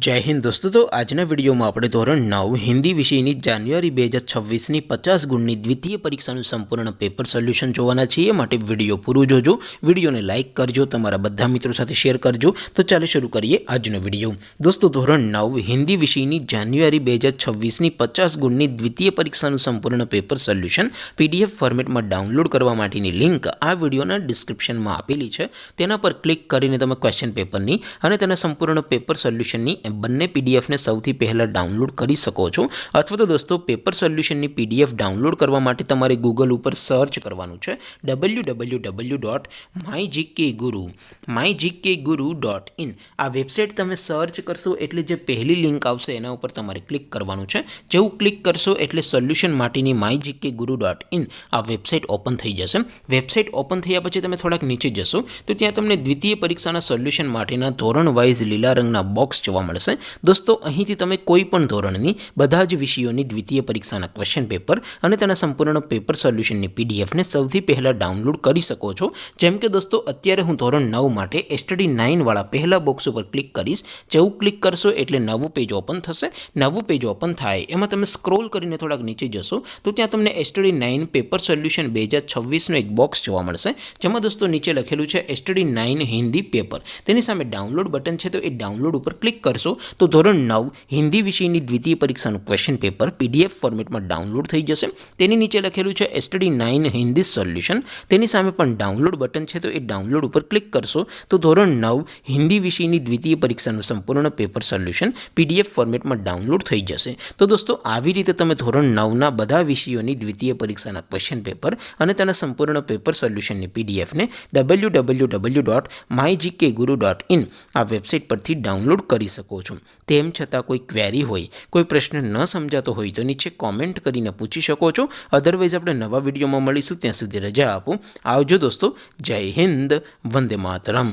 जय हिंद दोस्तों। तो आजना विडियो में આપણે ધોરણ 9 હિન્દી વિષયની જાન્યુઆરી 2026ની 50 ગુણની દ્વિતીય પરીક્ષાનું સંપૂર્ણ પેપર સોલ્યુશન જોવાના છીએ। માટે વિડિયો પૂરો જોજો, વિડિયોને લાઈક કરજો, તમારા બધા મિત્રો સાથે શેર કરજો। તો ચાલો શરૂ કરીએ આજનો વિડિયો। દોસ્તો ધોરણ 9 હિન્દી વિષયની જાન્યુઆરી 2026ની 50 ગુણની દ્વિતીય પરીક્ષાનું સંપૂર્ણ પેપર સોલ્યુશન પીડીએફ ફોર્મેટમાં ડાઉનલોડ કરવા માટેની લિંક આ વિડિયોના ડિસ્ક્રિપ્શનમાં આપેલી છે। તેના પર ક્લિક કરીને તમે ક્વેશ્ચન પેપરની અને તેના સંપૂર્ણ પેપર સોલ્યુશનની બંને પીડીએફ ને સૌથી પહેલા ડાઉનલોડ કરી શકો છો। અથવા તો દોસ્તો પેપર સોલ્યુશનની પીડીએફ ડાઉનલોડ કરવા માટે તમારે ગૂગલ ઉપર સર્ચ કરવાનું છે www.mygkguru.in। આ વેબસાઇટ તમે સર્ચ કરશો એટલે જે પહેલી લિંક આવશે એના ઉપર તમારે ક્લિક કરવાનું છે। જેવું ક્લિક કરશો એટલે સોલ્યુશન માટેની mygkguru.in આ વેબસાઇટ ઓપન થઈ જશે। વેબસાઇટ ઓપન થયા પછી તમે થોડાક નીચે જશો તો ત્યાં તમને દ્વિતીય પરીક્ષાના સોલ્યુશન માટેના ધોરણ વાઇઝ લીલા રંગના બોક્સ જોવા મળશે। दोस्तों અહીંથી તમે કોઈ પણ ધોરણની બધા જ વિષયોની દ્વિતીય પરીક્ષાના ક્વેશ્ચન પેપર અને તેના સંપૂર્ણ પેપર સોલ્યુશનની પીડીએફ ને સૌથી પહેલા ડાઉનલોડ કરી શકો છો। જેમ કે દોસ્તો અત્યારે હું ધોરણ 9 માટે સ્ટડી 9 વાળા પહેલા બોક્સ ઉપર ક્લિક કરીશ। જેવું ક્લિક કરશો એટલે નવું પેજ ઓપન થશે। નવું પેજ ઓપન થાય એમાં તમે સ્ક્રોલ કરીને થોડાક નીચે જશો તો ત્યાં તમને સ્ટડી 9 પેપર સોલ્યુશન 2026 નો એક બોક્સ જોવા મળશે। જેમાં દોસ્તો નીચે લખેલું છે સ્ટડી 9 હિન્દી પેપર। તેની સામે ડાઉનલોડ બટન છે તો એ ડાઉનલોડ ઉપર ક્લિક કરશો तो ધોરણ 9 હિન્દી વિષયની દ્વિતીય પરીક્ષાનું ક્વેશ્ચન પેપર પીડીએફ ફોર્મેટમાં ડાઉનલોડ થઈ જશે। તેની નીચે લખેલું છે સ્ટડી 9 હિન્દી સોલ્યુશન। તેની સામે પણ ડાઉનલોડ બટન છે તો એ ડાઉનલોડ ઉપર ક્લિક કરશો તો ધોરણ 9 હિન્દી વિષયની દ્વિતીય પરીક્ષાનું સંપૂર્ણ પેપર સોલ્યુશન પીડીએફ ફોર્મેટમાં ડાઉનલોડ થઈ જશે। તો દોસ્તો આવી રીતે તમે ધોરણ 9ના બધા વિષયોની દ્વિતીય પરીક્ષાના ક્વેશ્ચન પેપર અને તેના સંપૂર્ણ પેપર સોલ્યુશનની પીડીએફ ને www.mygkguru.in આ વેબસાઇટ પરથી ડાઉનલોડ કરી શકો છો। તેમ છતાં કોઈ ક્વેરી હોય, કોઈ પ્રશ્ન ન સમજાતો હોય તો નીચે કોમેન્ટ કરીને પૂછી શકો છો। અધરવાઇઝ આપણે નવા વિડીયોમાં મળીશું, ત્યાં સુધી રજા આપો। આવજો દોસ્તો। જય હિન્દ, વંદે માતરમ।